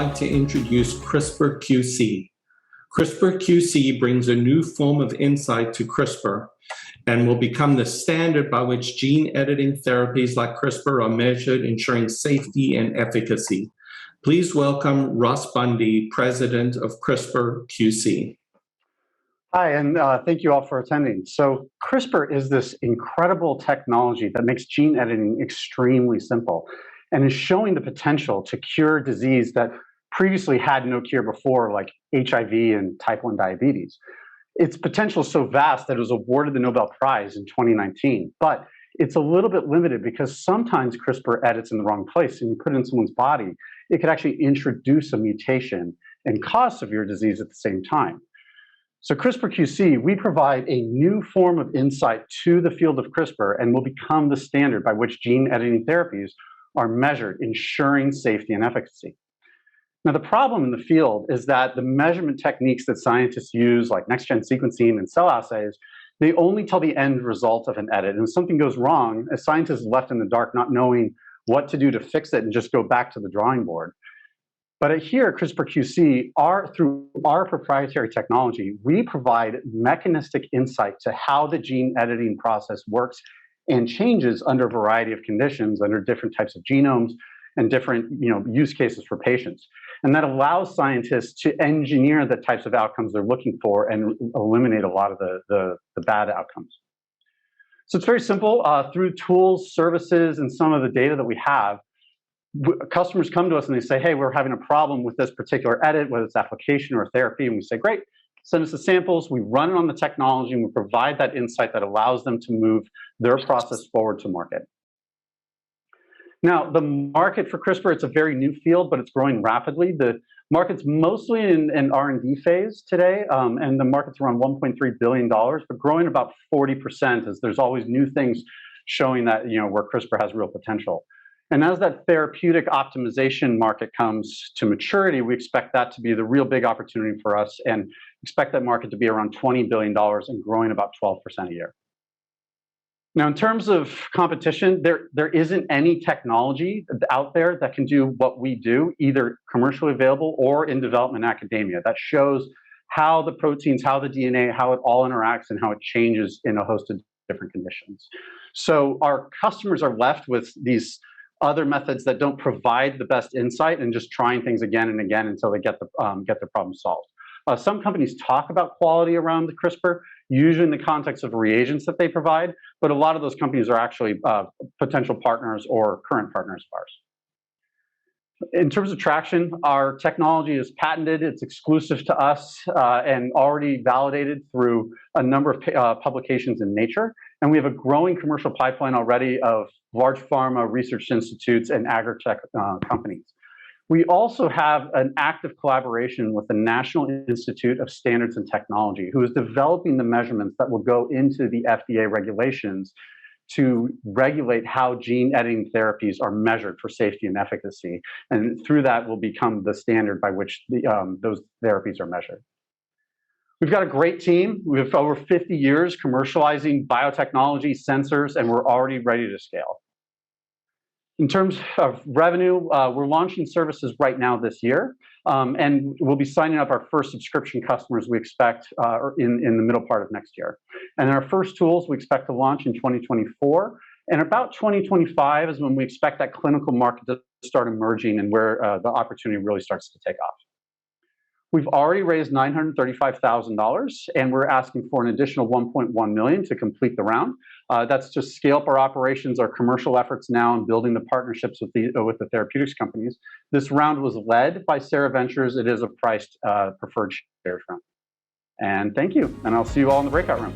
like to introduce CRISPR-QC. CRISPR-QC brings a new form of insight to CRISPR and will become the standard by which gene editing therapies like CRISPR are measured, ensuring safety and efficacy. Please welcome Russ Bundy, President of CRISPR-QC. Hi, and thank you all for attending. So CRISPR is this incredible technology that makes gene editing extremely simple and is showing the potential to cure disease that previously had no cure before, like HIV and type 1 diabetes. Its potential is so vast that it was awarded the Nobel Prize in 2019, but it's a little bit limited because sometimes CRISPR edits in the wrong place and you put it in someone's body, it could actually introduce a mutation and cause severe disease at the same time. So CRISPR-QC, we provide a new form of insight to the field of CRISPR and will become the standard by which gene editing therapies are measured, ensuring safety and efficacy. Now, the problem in the field is that the measurement techniques that scientists use, like next-gen sequencing and cell assays, they only tell the end result of an edit. And if something goes wrong, a scientist is left in the dark not knowing what to do to fix it and just go back to the drawing board. But here at CRISPR-QC, through our proprietary technology, we provide mechanistic insight to how the gene editing process works and changes under a variety of conditions, under different types of genomes and different use cases for patients. And that allows scientists to engineer the types of outcomes they're looking for and eliminate a lot of the bad outcomes. So it's very simple. Through tools, services, and some of the data that we have, customers come to us and they say, hey, we're having a problem with this particular edit, whether it's application or therapy. And we say, great, send us the samples. We run it on the technology and we provide that insight that allows them to move their process forward to market. Now, the market for CRISPR, it's a very new field, but it's growing rapidly. The market's mostly in R&D phase today, and the market's around $1.3 billion, but growing about 40% as there's always new things showing that, where CRISPR has real potential. And as that therapeutic optimization market comes to maturity, we expect that to be the real big opportunity for us and expect that market to be around $20 billion and growing about 12% a year. Now, in terms of competition, there isn't any technology out there that can do what we do, either commercially available or in development academia, that shows how the proteins, how the DNA, how it all interacts and how it changes in a host of different conditions. So our customers are left with these other methods that don't provide the best insight and just trying things again and again until they get the problem solved. Some companies talk about quality around the CRISPR, usually in the context of reagents that they provide, but a lot of those companies are actually potential partners or current partners of ours. In terms of traction, our technology is patented, it's exclusive to us, and already validated through a number of publications in Nature. And we have a growing commercial pipeline already of large pharma, research institutes, and agri-tech companies. We also have an active collaboration with the National Institute of Standards and Technology, who is developing the measurements that will go into the FDA regulations to regulate how gene editing therapies are measured for safety and efficacy. And through that will become the standard by which those therapies are measured. We've got a great team. We have over 50 years commercializing biotechnology, sensors, and we're already ready to scale. In terms of revenue, we're launching services right now this year, and we'll be signing up our first subscription customers we expect in the middle part of next year. And our first tools we expect to launch in 2024, and about 2025 is when we expect that clinical market to start emerging and where the opportunity really starts to take off. We've already raised $935,000, and we're asking for an additional $1.1 million to complete the round. That's to scale up our operations, our commercial efforts now, and building the partnerships with the therapeutics companies. This round was led by Sarah Ventures. It is a priced preferred shares round. And thank you, and I'll see you all in the breakout room.